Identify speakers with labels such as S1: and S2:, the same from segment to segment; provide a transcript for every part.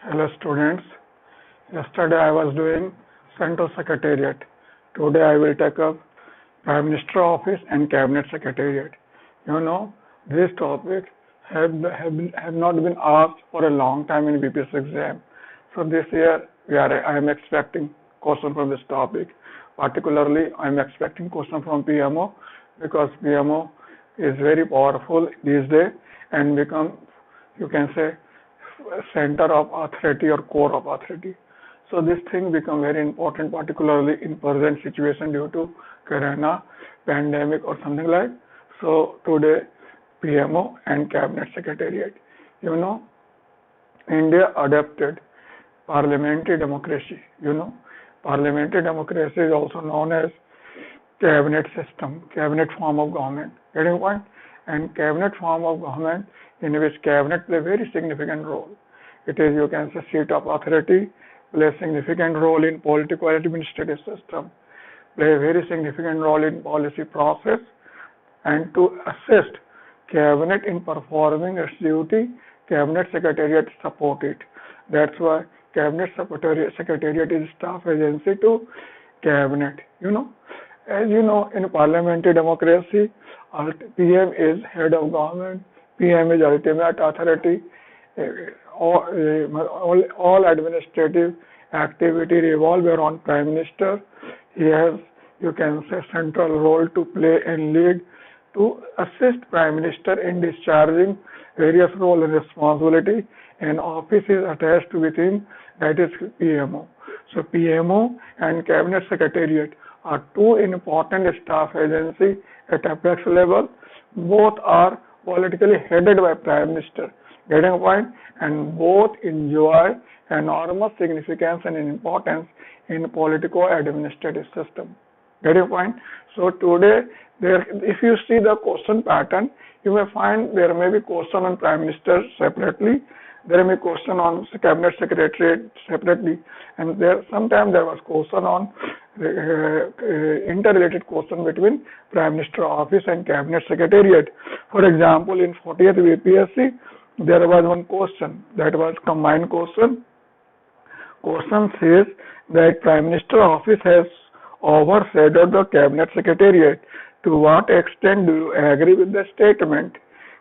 S1: Hello students. Yesterday I was doing Central Secretariat. Today I will take up Prime Minister Office and Cabinet Secretariat. This topic have not been asked for a long time in BPSC exam. So this year I am expecting question from this topic. Particularly I am expecting question from PMO because PMO is very powerful these days and become, you can say, center of authority or core of authority. So this thing become very important, particularly in present situation due to corona pandemic or something like. So today PMO and Cabinet Secretariat. India adopted parliamentary democracy. Parliamentary democracy is also known as cabinet system, cabinet form of government. Getting point? And cabinet form of government in which cabinet play a very significant role. It is, you can say, seat of authority, play a significant role in political administrative system, play a very significant role in policy process, and to assist cabinet in performing its duty, cabinet secretariat support it. That's why cabinet secretariat is staff agency to cabinet. As you know, in parliamentary democracy, PM is head of government, PM is ultimate authority. All administrative activity revolve around Prime Minister. He has, you can say, central role to play and lead to assist Prime Minister in discharging various roles and responsibility, and office is attached with him, that is PMO. So PMO and Cabinet Secretariat are two important staff agencies at apex level. Both are politically headed by Prime Minister. Getting a point? And both enjoy enormous significance and importance in political administrative system. Getting a point? So today, if you see the question pattern, you may find there may be question on Prime Minister separately, there may be question on Cabinet Secretariat separately, and sometimes there was question on interrelated question between Prime Minister Office and Cabinet Secretariat. For example, in 40th BPSC, there was one question that was combined question. Question says that Prime Minister Office has overshadowed the Cabinet Secretariat. To what extent do you agree with the statement?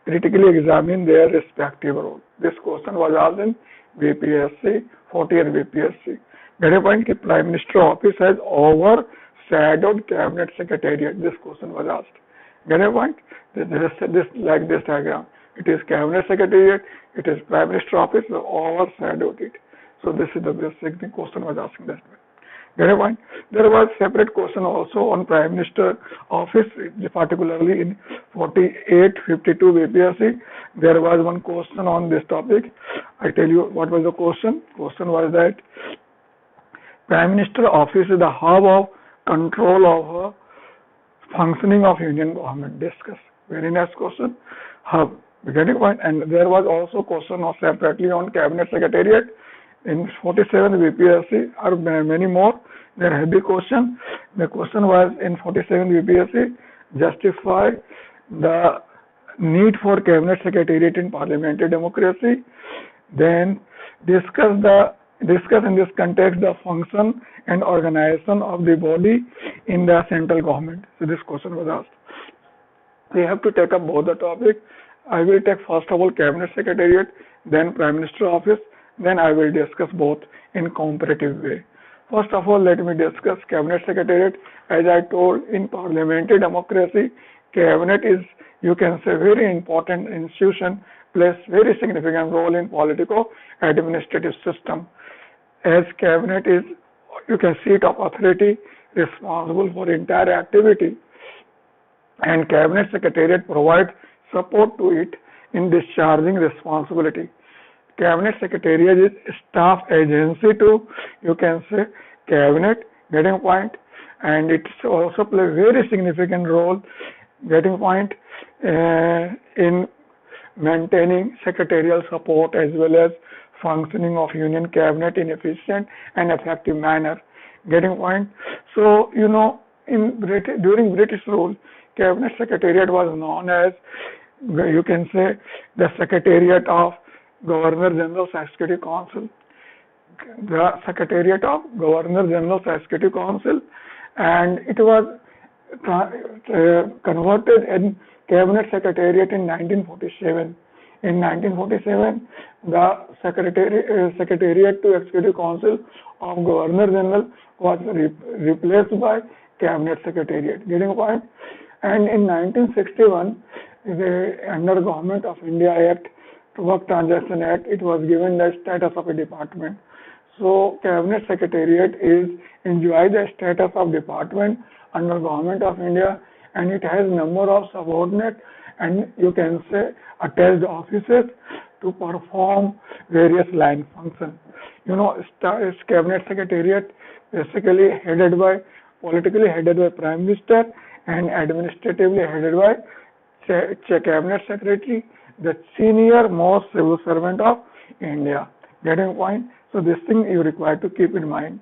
S1: Critically examine their respective role. This question was asked in BPSC, 40th BPSC. Get a point? Prime Minister Office has overshadowed Cabinet Secretariat. This question was asked. Get a point? This like this diagram. It is Cabinet Secretariat, it is Prime Minister Office, so overshadowed it. So this is the basic question was asking that way. Get a point? There was separate question also on Prime Minister Office, particularly in 48-52 BPSC. There was one question on this topic. I tell you what was the question. Question was that Prime Minister Office is the hub of control of functioning of Union government. Discuss. Very nice question. Hub. Getting a point? And there was also question of separately on Cabinet Secretariat in 47 BPSC or many more. There had the question. The question was in 47 BPSC, justify the need for Cabinet Secretariat in parliamentary democracy. Then discuss in this context the function and organization of the body in the central government. So this question was asked. We have to take up both the topic. I will take first of all Cabinet Secretariat, then Prime Minister Office, then I will discuss both in comparative way. First of all, let me discuss Cabinet Secretariat. As I told, in parliamentary democracy, Cabinet is, you can say, very important institution, plays very significant role in political administrative system. As Cabinet is, you can seat of authority responsible for entire activity, and Cabinet Secretariat provides support to it in discharging responsibility. Cabinet Secretariat is staff agency to, you can say, Cabinet. Getting a point? And it also play a very significant role, getting a point, in maintaining secretarial support as well as functioning of Union Cabinet in efficient and effective manner. Getting a point? So, during British rule, Cabinet Secretariat was known as, you can say, the Secretariat of Governor General Secretary Council. the Secretariat of Governor General's Executive Council, and it was converted in Cabinet Secretariat in 1947. In 1947, the Secretariat to Executive Council of Governor General was replaced by Cabinet Secretariat. Getting a point? And in 1961, under Government of India Act, Work Transaction Act, it was given the status of a department. So Cabinet Secretariat enjoys the status of department under Government of India, and it has number of subordinate and you can say attached offices to perform various line functions. Cabinet Secretariat basically politically headed by Prime Minister and administratively headed by Cabinet Secretary, the senior most civil servant of India. Getting point? So this thing you require to keep in mind.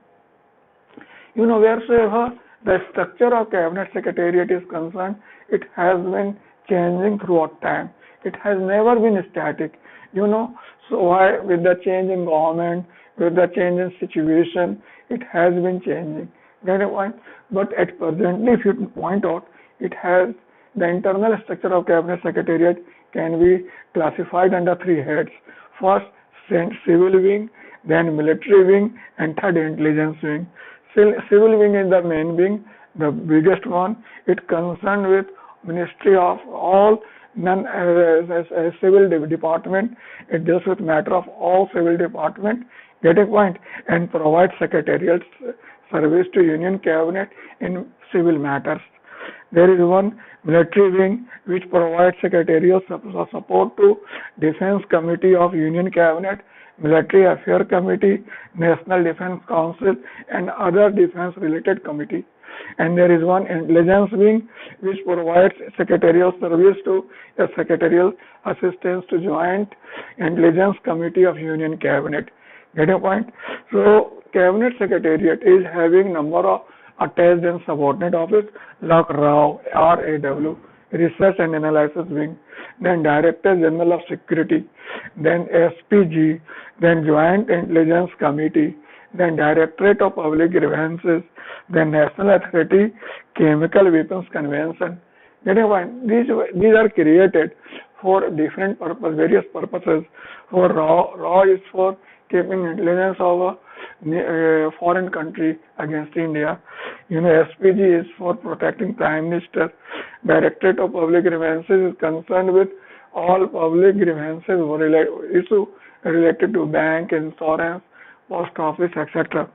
S1: Wheresoever the structure of Cabinet Secretariat is concerned, it has been changing throughout time. It has never been static. So why with the change in government, with the change in situation, it has been changing. Getting point? But at presently, if you point out, it has the internal structure of Cabinet Secretariat can be classified under three heads. First, civil wing, then military wing, and third, intelligence wing. Civil wing is the main wing, the biggest one. It concerned with Ministry of all civil department. It deals with matter of all civil department. Get a point? And provides secretarial service to Union Cabinet in civil matters. There is one military wing which provides secretarial support to Defense Committee of Union Cabinet, Military Affairs Committee, National Defense Council, and other defense-related committee. And there is one intelligence wing which provides secretarial service to the secretarial assistance to Joint Intelligence Committee of Union Cabinet. Get a point? So Cabinet Secretariat is having number of attached and subordinate office like RAW, RAW, Research and Analysis Wing, then Director General of Security, then SPG, then Joint Intelligence Committee, then Directorate of Public Grievances, then National Authority Chemical Weapons Convention. These are created for different purposes, various purposes. For RAW is for keeping intelligence of a foreign country against India. SPG is for protecting Prime Minister. Directorate of Public Grievances is concerned with all public grievances related to bank, insurance, post office, etc.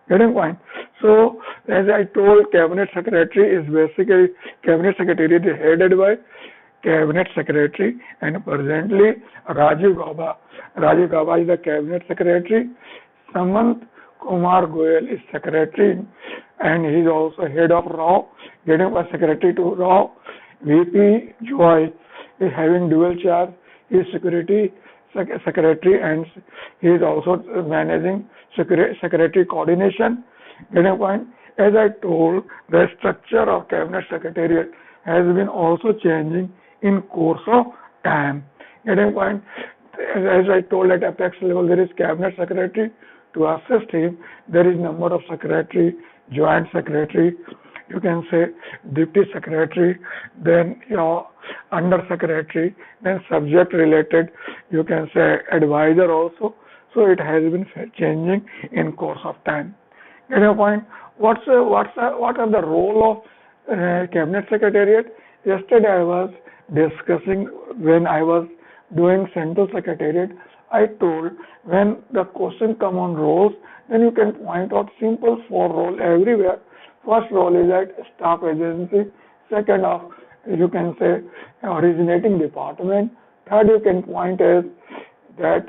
S1: Getting point? So, as I told, Cabinet Secretary is basically, Cabinet Secretary is headed by Cabinet Secretary, and presently Rajiv Gauba. Rajiv Gauba is the Cabinet Secretary. Samant Kumar Goyal is Secretary, and he is also head of RAW, getting a Secretary to RAW. VP Joy is having dual charge. He is Security Secretary, and he is also managing Secretary coordination. Getting a point? As I told, the structure of Cabinet Secretariat has been also changing in course of time. Getting a point? As I told, at apex level, there is Cabinet Secretary. To assist him, there is number of Secretary, Joint Secretary, you can say Deputy Secretary, then Under Secretary, then subject related, you can say advisor also. So it has been changing in course of time. Get a point? What are the role of Cabinet Secretariat? Yesterday I was discussing when I was doing Central Secretariat. I told when the question come on roles, then you can point out simple 4 roles everywhere. First role is at staff agency. Second of, you can say originating department. Third you can point as that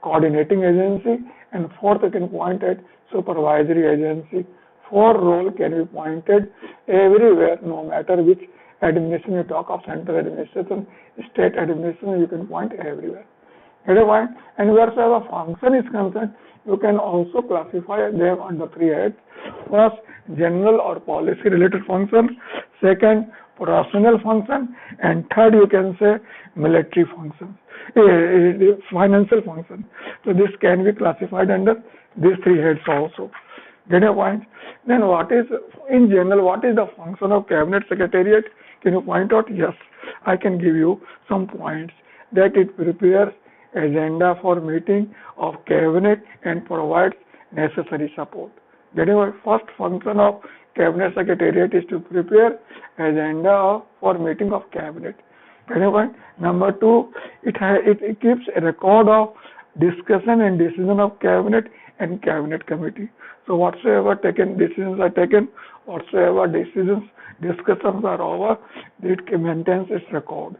S1: coordinating agency, and fourth you can point at supervisory agency. 4 role can be pointed everywhere, no matter which administration you talk of, central administration, state administration, you can point everywhere. Get a point? And wheresoever function is concerned, you can also classify them under 3 heads. First, general or policy related function. Second, personal function. And third, you can say military function, financial function. So this can be classified under These three heads also. Get your point? Then what is, in general, what is the function of Cabinet Secretariat? Can you point out? Yes, I can give you some points. That it prepares agenda for meeting of Cabinet and provides necessary support. Get your point? First function of Cabinet Secretariat is to prepare agenda for meeting of Cabinet. Get your point? Number two, it keeps a record of discussion and decision of Cabinet and Cabinet Committee. So whatsoever decisions are taken, whatsoever discussions are over, it maintains its record.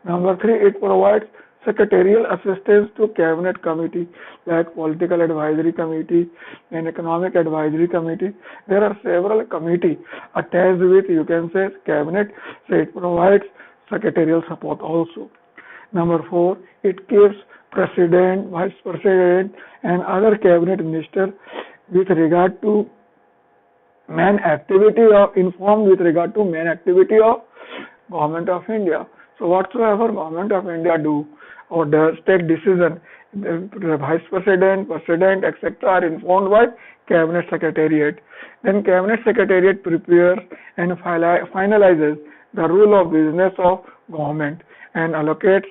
S1: Number three, it provides secretarial assistance to Cabinet Committee like Political Advisory Committee and Economic Advisory Committee. There are several committees attached with, you can say, Cabinet, so it provides secretarial support also. Number four, it keeps President, Vice President and other Cabinet Ministers with regard to informed with regard to main activity of Government of India. So whatsoever Government of India do or does take decision, the Vice President, President, etc. are informed by Cabinet Secretariat. Then Cabinet Secretariat prepares and finalizes the rule of business of government and allocates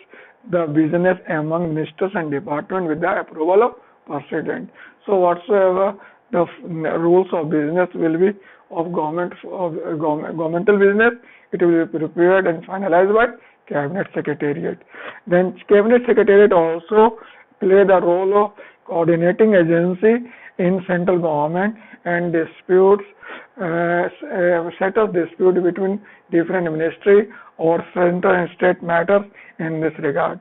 S1: the business among ministers and departments with the approval of President. So whatsoever the rules of business will be of governmental business, it will be prepared and finalized by Cabinet Secretariat. Then Cabinet Secretariat also play the role of coordinating agency in central government and disputes, settles dispute between different ministry or central and state matters in this regard.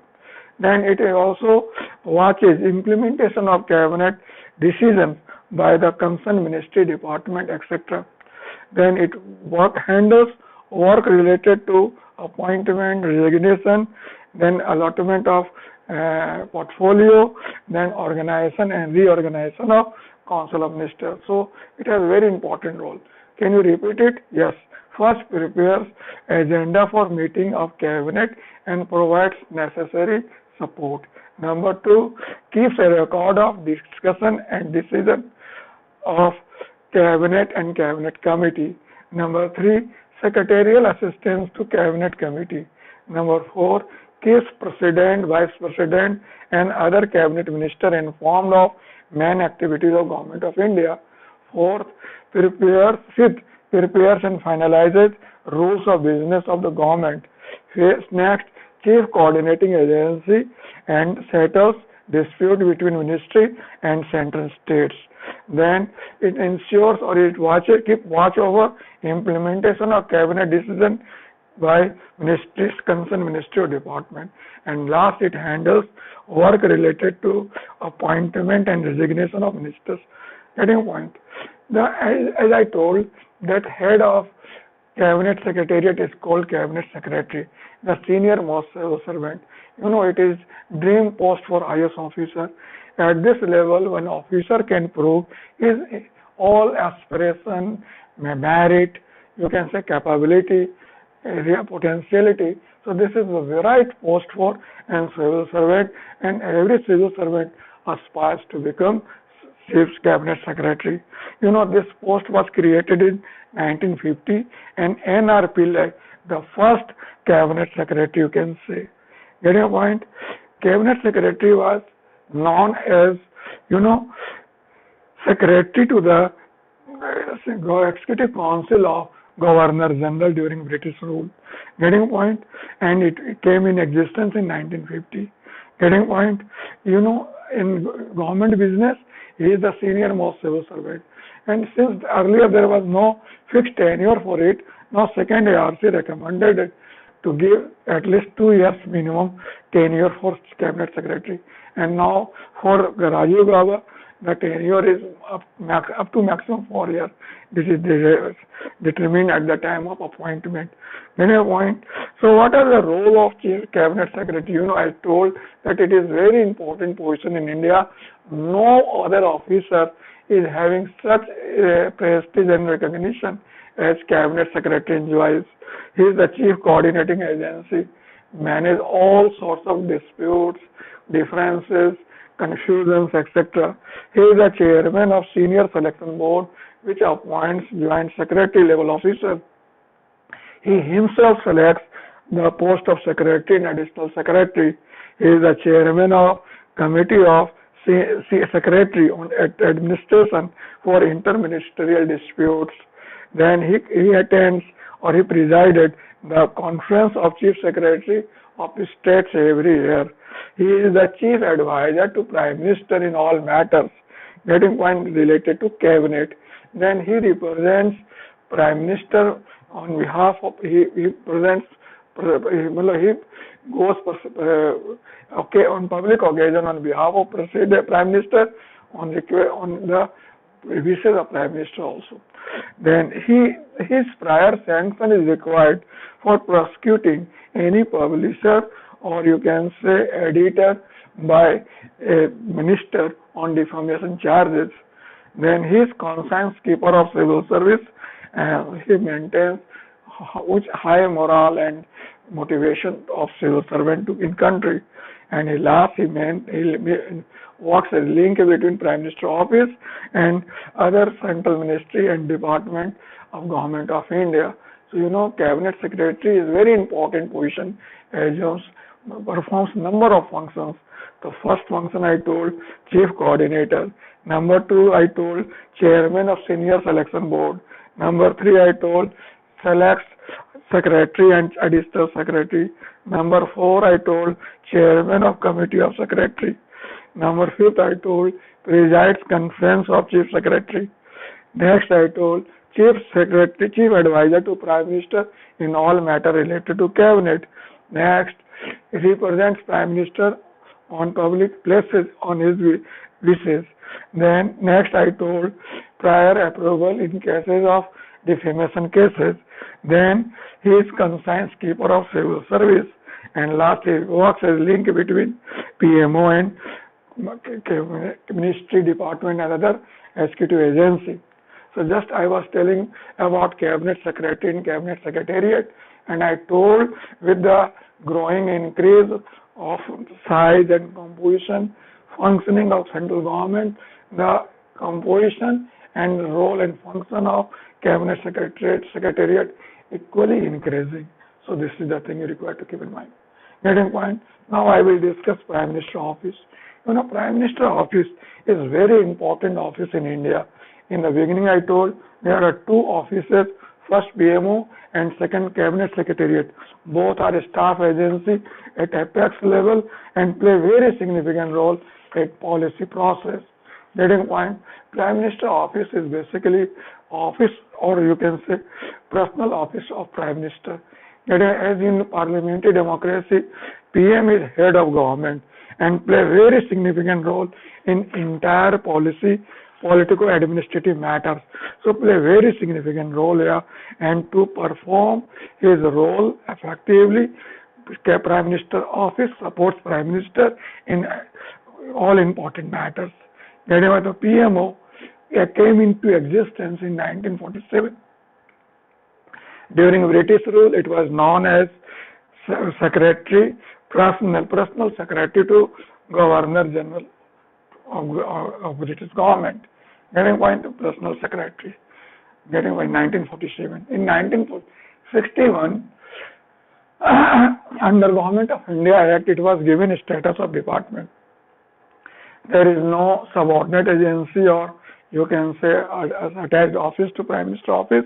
S1: Then it also watches implementation of Cabinet decisions by the concerned ministry, department, etc. Then it handles work related to appointment, resignation, then allotment of portfolio, then organization and reorganization of Council of Ministers. So it has a very important role. Can you repeat it? Yes. First, prepares agenda for meeting of Cabinet and provides necessary support. Number two, keeps a record of discussion and decision of Cabinet and Cabinet Committee. Number three, secretarial assistance to Cabinet Committee. Number four, keeps President, Vice President and other Cabinet Minister informed of main activities of Government of India. Fourth, prepares and finalizes rules of business of the government. Next, chief coordinating agency and settles dispute between ministry and central states. Then it ensures or it keep watch over implementation of Cabinet decision by ministries, concerned ministry or department. And last, it handles work related to appointment and resignation of ministers. Getting point? As I told, that head of Cabinet Secretariat is called Cabinet Secretary, the senior most civil servant. You know, it is dream post for IS officer. At this level, one officer can prove his all aspiration, merit, you can say capability, potentiality. So this is the right post for a civil servant, and every civil servant aspires to become Chief Cabinet Secretary. You know, this post was created in 1950 and N.R. Pillai, the first Cabinet Secretary, you can say. Get your point? Cabinet Secretary was known as, Secretary to the Executive Council of Governor General during British rule. Getting point? And it came in existence in 1950. Getting point? In government business, he is the senior most civil servant. And since earlier there was no fixed tenure for it, now second ARC recommended it to give at least 2 years minimum tenure for Cabinet Secretary. And now for Rajiv Gauba, the tenure is up to maximum 4 years. This is determined at the time of appointment. Then a point. So what are the role of Chief Cabinet Secretary? I told that it is very important position in India. No other officer is having such prestige and recognition as Cabinet Secretary enjoys. He is the chief coordinating agency, manage all sorts of disputes, differences, confusions, etc. He is the chairman of Senior Selection Board, which appoints Joint Secretary level officers. He himself selects the post of Secretary and Additional Secretary. He is the chairman of Committee of Secretary on Administration for Interministerial Disputes. Then he attends or he presided the Conference of Chief Secretary of the States every year. He is the chief advisor to Prime Minister in all matters getting point related to cabinet. Then he represents Prime Minister on behalf of he presents he goes on public occasion on behalf of Prime Minister on the wishes of Prime Minister also. Then his prior sanction is required for prosecuting any publisher or you can say editor by a minister on defamation charges. Then he is conscience keeper of civil service and he maintains high moral and motivation of civil servant in country. And last he works as a link between Prime Minister office and other central ministry and department of Government of India. So Cabinet Secretary is very important position, assumes performs number of functions. The first function I told Chief Coordinator. Number 2 I told Chairman of Senior Selection Board. Number 3 I told selects Secretary and Additional Secretary. Number 4 I told Chairman of Committee of Secretary. Number 5 I told presides Conference of Chief Secretary. Next I told Chief Secretary, Chief Advisor to Prime Minister in all matter related to Cabinet. Next, he represents Prime Minister on public places on his wishes. Then next I told prior approval in cases of defamation cases. Then he is conscience keeper of civil service. And last he works as link between PMO and Ministry, Department and other executive agency. So just I was telling about Cabinet Secretary and Cabinet Secretariat, and I told with the growing increase of size and composition, functioning of central government, the composition and role and function of Cabinet Secretariat equally increasing. So this is the thing you require to keep in mind. Getting point? Now I will discuss Prime Minister office. Prime Minister office is very important office in India. In the beginning I told there are two offices, first PMO and second Cabinet Secretariat. Both are a staff agency at apex level and play very significant role at policy process. Getting point? Prime Minister office is basically office or you can say personal office of Prime Minister. As in parliamentary democracy, PM is head of government and play very significant role in entire political administrative matters. So play very significant role here, and to perform his role effectively, Prime Minister office supports Prime Minister in all important matters. Anyway, the PMO came into existence in 1947. During British rule, it was known as Secretary, personal Secretary to Governor General of British government. Getting point to personal secretary. Getting by 1947. In 1961, under Government of India Act, it was given status of department. There is no subordinate agency or you can say attached office to Prime Minister office.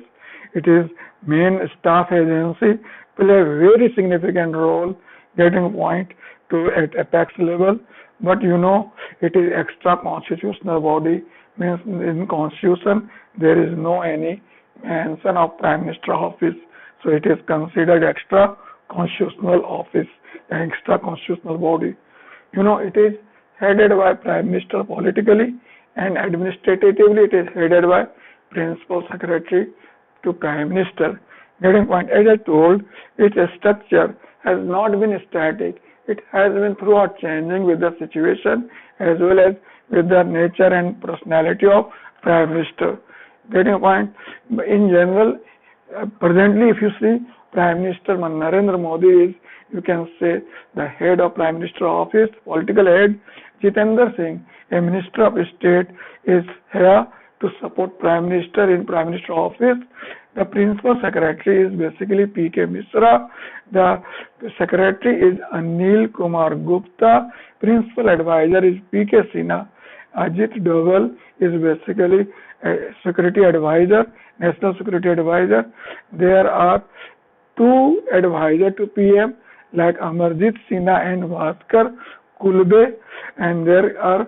S1: It is main staff agency, play a very significant role, getting point to at apex level. But it is extra constitutional body, means in constitution there is no any mention of Prime Minister office. So it is considered extra constitutional office, extra constitutional body. It is headed by Prime Minister politically and administratively it is headed by Principal Secretary to Prime Minister. Getting point, as I told, its structure has not been static. It has been throughout changing with the situation as well as with the nature and personality of Prime Minister. Getting a point? In general, presently if you see, Prime Minister Narendra Modi is, you can say, the head of Prime Minister office, political head. Jitendra Singh, a Minister of State, is here to support Prime Minister in Prime Minister office. The Principal Secretary is basically P.K. Mishra. The Secretary is Anil Kumar Gupta. Principal Advisor is P.K. Sinha. Ajit Doval is basically a Security Advisor, National Security Advisor. There are two advisors to PM like Amarjit Sinha and Bhaskar Kulbe, and there are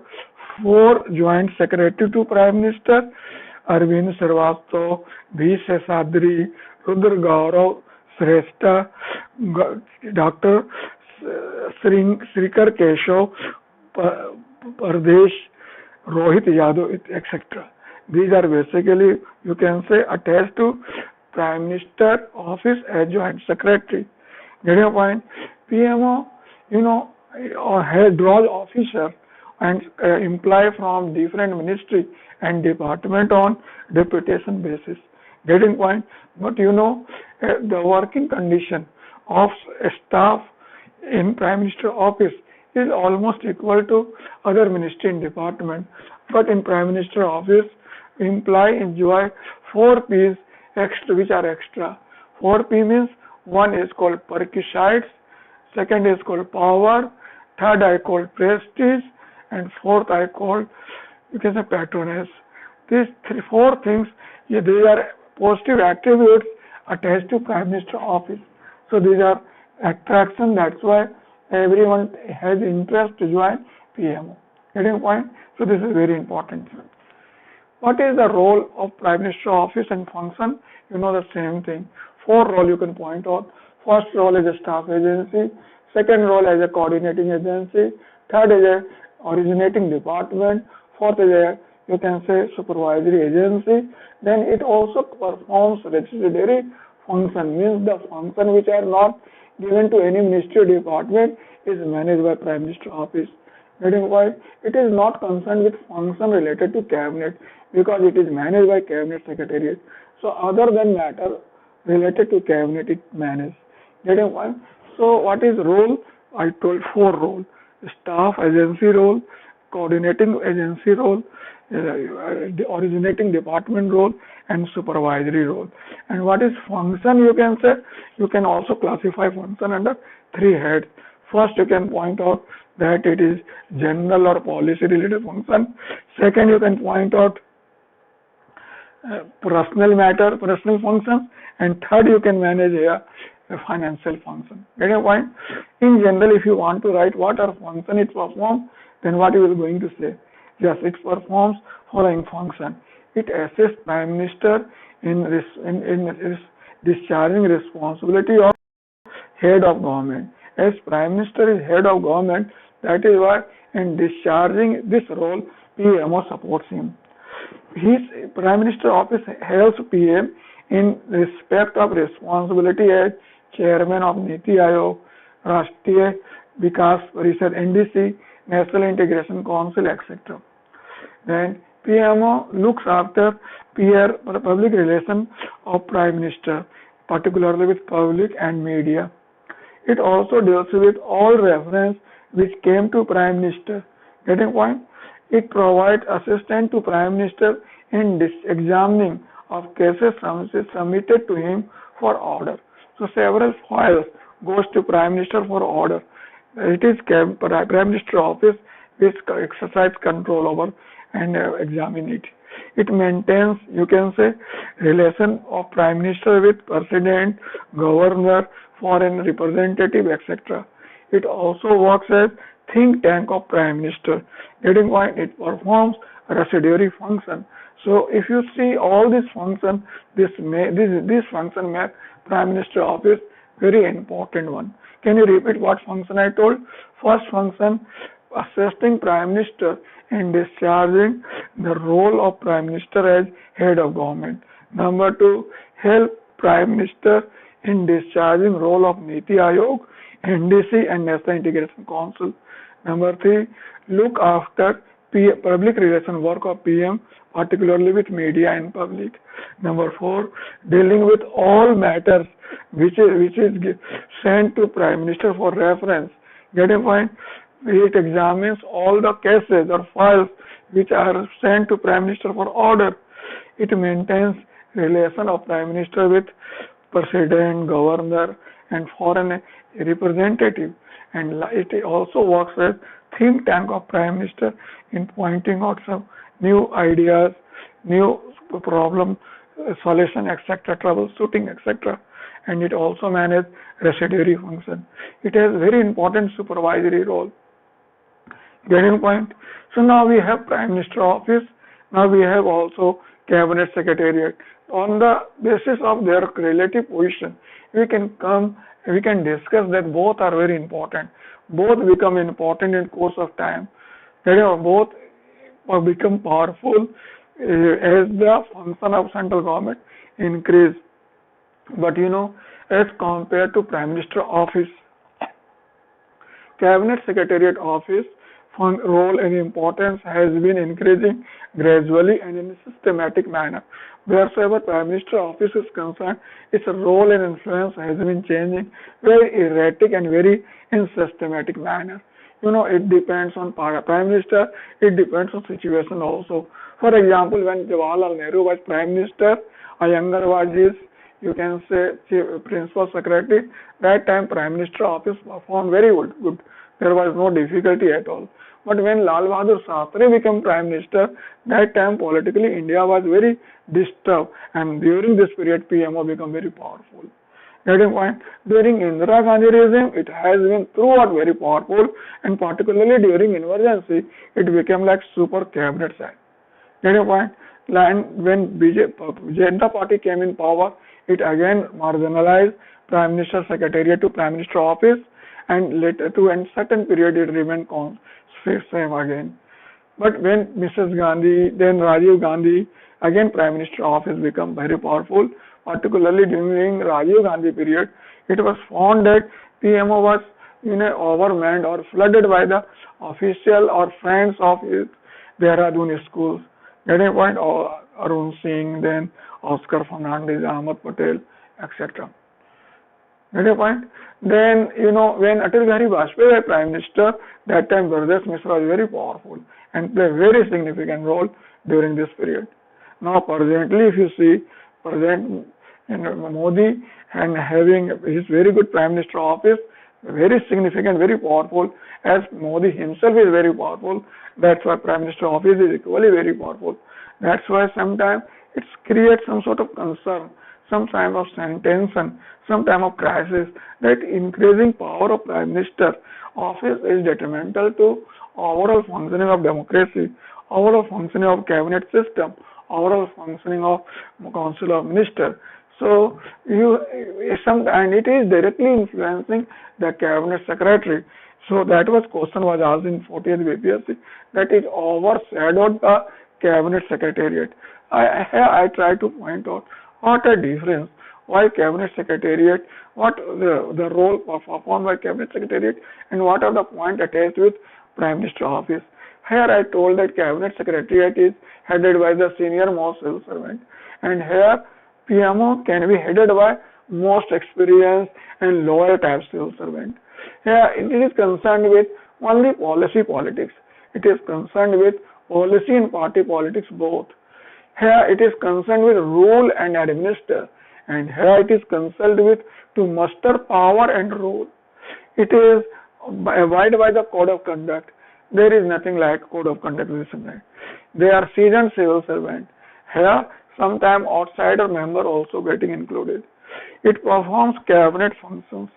S1: four joint secretary to Prime Minister: Arvind Srivastava, V. Seshadri, Rudra Gaurav Shrestha, Dr. Srikar Keshav, Pardesh, Rohit Yadav, etc. These are basically, you can say, attached to Prime Minister office as joint secretary. Get your point? PMO, draws officer and employ from different ministry and department on deputation basis. Getting point? But the working condition of staff in Prime Minister office is almost equal to other ministry and department. But in Prime Minister office, employee enjoy 4 P's extra, which are extra. 4 P means one is called perquisites, second is called power, third I call prestige, and fourth I call, you can say, patronage. These 4 things, they are positive attributes attached to Prime Minister office. So these are attraction. That's why everyone has interest to join PMO. Getting point? So this is very important. What is the role of Prime Minister office and function? The same thing. 4 roles you can point out. First role is a staff agency. Second role as a coordinating agency. Third is a originating department. Fourth is a, you can say, supervisory agency. Then it also performs regulatory function, means the function which are not given to any ministry or department is managed by Prime Minister office. Getting why? It is not concerned with function related to cabinet because it is managed by Cabinet Secretariat. So other than matter related to cabinet, it managed. Getting why? So what is role? I told 4 role: staff agency role, coordinating agency role, the originating department role, and supervisory role. And what is function? You can say, you can also classify function under 3 heads. First, you can point out that it is general or policy related function. Second, you can point out personal functions, and third, you can manage here a financial function. Get a point? In general, if you want to write what are function it performs, then what you are going to say? Yes, it performs following function. It assists Prime Minister in discharging responsibility of head of government. As Prime Minister is head of government, that is why in discharging this role, PMO supports him. His Prime Minister office helps PM in respect of responsibility as Chairman of Niti Aayog, Rashtriya Vikas Parishad, NDC, National Integration Council, etc. Then PMO looks after public relations of Prime Minister, particularly with public and media. It also deals with all reference which came to Prime Minister. Getting point? It provides assistance to Prime Minister in examining of cases submitted to him for order. So several files goes to Prime Minister for order. It is Prime Minister office which exercise control over and examine it. It maintains, you can say, relation of Prime Minister with President, Governor, Foreign Representative, etc. It also works as think tank of Prime Minister. Getting point? It performs residuary function. So if you see all these functions, this function make Prime Minister office very important one. Can you repeat what function I told? First function, assisting Prime Minister in discharging the role of Prime Minister as head of government. Number 2, help Prime Minister in discharging role of Niti Aayog, NDC and National Integration Council. Number 3, look after public relation work of PM, particularly with media and public. Number 4, dealing with all matters which is sent to Prime Minister for reference. Getting point? It examines all the cases or files which are sent to Prime Minister for order. It maintains relation of Prime Minister with President, Governor, and foreign representative, and it also works as think tank of Prime Minister in pointing out some new ideas, new problem solution, etc., troubleshooting, etc. And it also manages residuary function. It has very important supervisory role. Getting point? So now we have Prime Minister office. Now we have also Cabinet Secretariat. On the basis of their relative position, we can discuss that both are very important. Both become important in course of time. Both become powerful as the function of central government increase. But as compared to Prime Minister office, Cabinet Secretariat office role and importance has been increasing gradually and in a systematic manner. Wheresoever Prime Minister office is concerned, its role and influence has been changing very erratic and very in systematic manner. It depends on Prime Minister, it depends on situation also. For example, when Jawaharlal Nehru was Prime Minister, Iyengar was his, you can say, Principal Secretary. That time Prime Minister office performed very good. There was no difficulty at all. But when Lal Bahadur Shastri became Prime Minister, that time politically India was very disturbed, and during this period PMO became very powerful. Getting point? During Indira Gandhi regime, it has been throughout very powerful, and particularly during emergency, it became like super cabinet side. Getting point? And when Janata Party came in power, it again marginalized Prime Minister Secretariat to Prime Minister office, and later to a certain period it remained same again. But when Mrs. Gandhi, then Rajiv Gandhi, again Prime Minister office become very powerful, particularly during Rajiv Gandhi period. It was found that PMO was overwhelmed or flooded by the official or friends of Dehradun schools. Getting point? Arun Singh, then Oscar Fernandez, Ahmad Patel, etc. Getting point? Then, when Atal Bihari Vajpayee was Prime Minister, that time Gurdas Mishra was very powerful and played a very significant role during this period. Now, presently, if you see, President Modi and having his very good Prime Minister office, very significant, very powerful, as Modi himself is very powerful, that's why Prime Minister office is equally very powerful. That's why sometimes it creates some sort of concern, some time of tension, some time of crisis, that increasing power of Prime Minister office is detrimental to overall functioning of democracy, overall functioning of cabinet system, overall functioning of Council of Ministers. So and it is directly influencing the cabinet secretary. So that question was asked in 40th BPSC, that it overshadowed the cabinet secretariat. I try to point out what a difference. Why cabinet secretariat? What the role performed by cabinet secretariat, and what are the points attached with Prime Minister office? Here I told that cabinet secretariat is headed by the senior most civil servant, and here PMO can be headed by most experienced and lower type civil servant. Here it is concerned with only policy politics. It is concerned with policy and party politics both. Here it is concerned with rule and administer, and here it is concerned with to muster power and rule. It is abide by the code of conduct. There is nothing like code of conduct. They are seasoned civil servant. Here sometime outsider member also getting included. It performs cabinet functions.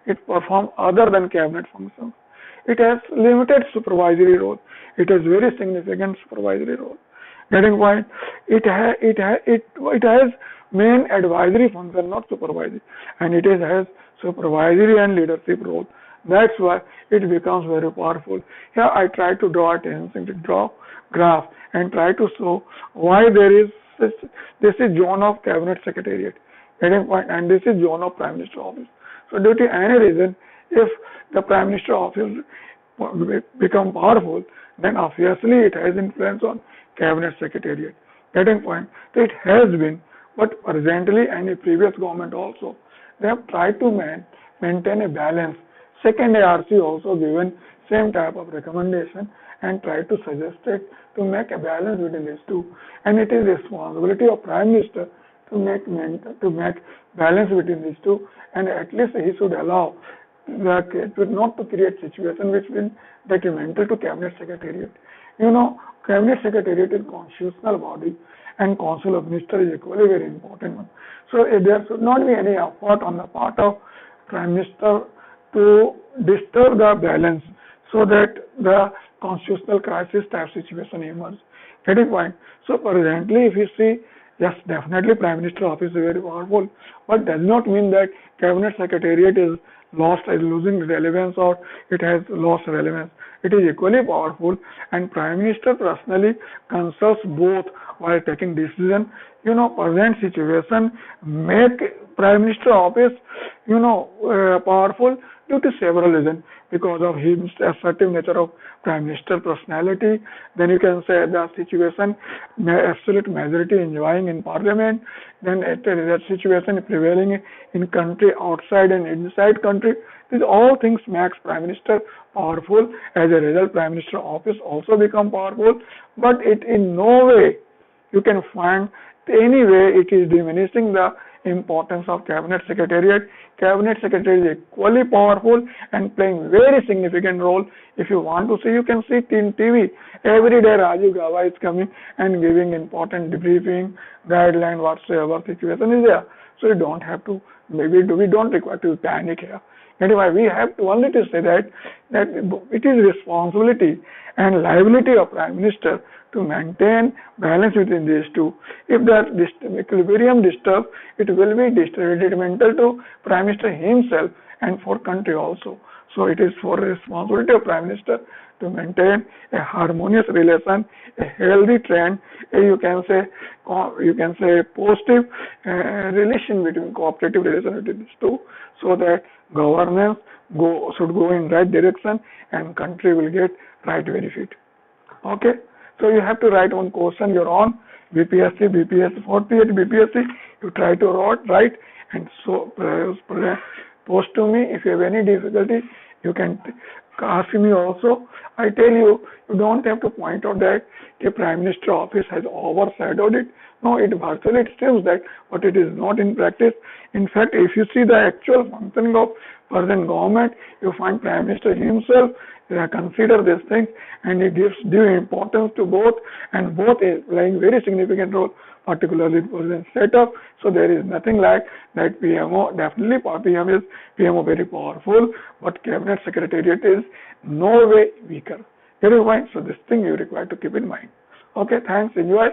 S1: It performs other than cabinet functions. It has limited supervisory role. It has very significant supervisory role. Getting point? It has main advisory function, not supervisory, and it has supervisory and leadership role. That's why it becomes very powerful. Here I try to draw attention, to draw graph and try to show why there is this is zone of cabinet secretariat. Getting point? And this is zone of Prime Minister office. So due to any reason, if the Prime Minister office become powerful, then obviously it has influence on cabinet secretariat. Getting point? So it has been, but presently and in previous government also, they have tried to maintain a balance. Second ARC also given same type of recommendation and tried to suggest it to make a balance between these two. And it is responsibility of Prime Minister to make balance between these two, and at least he should allow not to create situation which will detrimental to cabinet secretariat. Cabinet secretariat is constitutional body, and council of ministers is equally very important one. So there should not be any effort on the part of Prime Minister to disturb the balance so that the constitutional crisis type situation emerges. Getting point? So presently, if you see, yes, definitely Prime Minister office is very powerful, but does not mean that cabinet secretariat is losing relevance or it has lost relevance. It is equally powerful, and Prime Minister personally consults both while taking decision. Present situation make Prime Minister office, powerful due to several reasons. Because of his assertive nature of Prime Minister personality, then you can say the situation, absolute majority enjoying in Parliament, then that situation prevailing in country outside and inside country. These all things makes Prime Minister powerful. As a result, Prime Minister office also become powerful, but it in no way you can find any way it is diminishing the importance of cabinet secretariat. Cabinet secretariat is equally powerful and playing very significant role. If you want to see, you can see in TV every day Rajiv Gava is coming and giving important debriefing, guideline, whatsoever situation is there. So you don't have to, we don't require to panic here. Anyway, we have to only to say that it is responsibility and liability of Prime Minister to maintain balance between these two. If the equilibrium disturbs, it will be detrimental to Prime Minister himself and for country also. So it is for responsibility of Prime Minister to maintain a harmonious relation, a healthy trend, you can say positive relation between cooperative relation between these two, so that governance should go in right direction and country will get right benefit. Okay. So you have to write one question your own, BPSC, 4th year BPSC, you try to write and so post to me. If you have any difficulty, you can ask me also. I tell you, you don't have to point out that the Prime Minister office has overshadowed it. No, it virtually seems that, but it is not in practice. In fact, if you see the actual functioning of present government, you find Prime Minister himself consider this thing, and he gives due importance to both, and both is playing very significant role, particularly in present setup. So there is nothing like that. PMO, definitely PMO very powerful, but Cabinet Secretariat is no way weaker. Get your point? So this thing you require to keep in mind. Okay, thanks, enjoy.